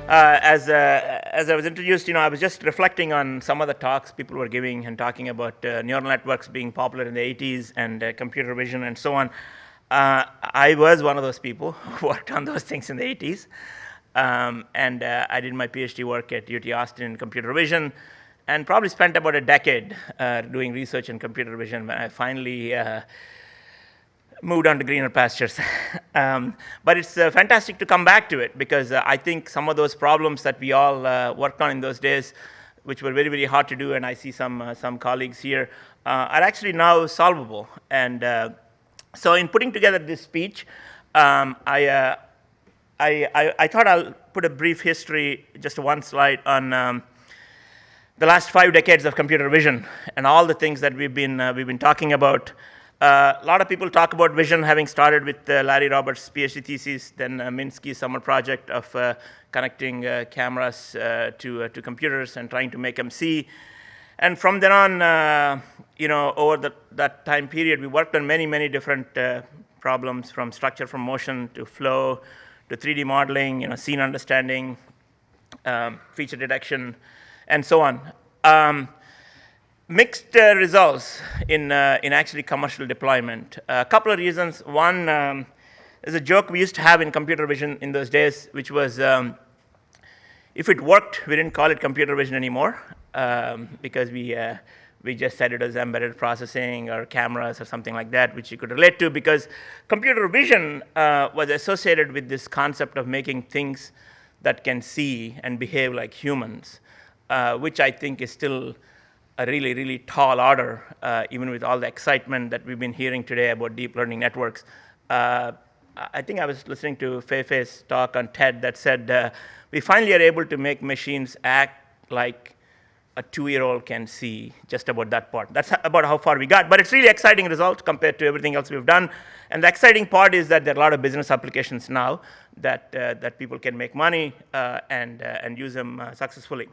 As I was introduced, I was just reflecting on some of the talks people were giving and talking about neural networks being popular in the 80s and computer vision and so on. I was one of those people who worked on those things in the 80s. And I did my PhD work at UT Austin in computer vision and probably spent about a decade doing research in computer vision when I finally moved on to greener pastures. But it's fantastic to come back to it because I think some of those problems that we all worked on in those days, which were very, very hard to do, and I see some colleagues here, are actually now solvable. And so in putting together this speech, I thought I'll put a brief history, just one slide, on the last 5 decades of computer vision and all the things that we've been talking about. A lot of people talk about vision having started with Larry Roberts' PhD thesis, then Minsky's summer project of connecting cameras to computers and trying to make them see. And from then on, over that time period, we worked on many, many different problems, from structure from motion to flow to 3D modeling, scene understanding, feature detection, and so on. Mixed results in actually commercial deployment. A couple of reasons. One, there's a joke we used to have in computer vision in those days, which was if it worked, we didn't call it computer vision anymore because we just said it as embedded processing or cameras or something like that, which you could relate to, because computer vision was associated with this concept of making things that can see and behave like humans, which I think is still a really, really tall order, even with all the excitement that we've been hearing today about deep learning networks. I think I was listening to Fei-Fei's talk on TED that said we finally are able to make machines act like a 2-year-old can see, just about that part. That's about how far we got, but it's really exciting results compared to everything else we've done. And the exciting part is that there are a lot of business applications now that people can make money and use them successfully.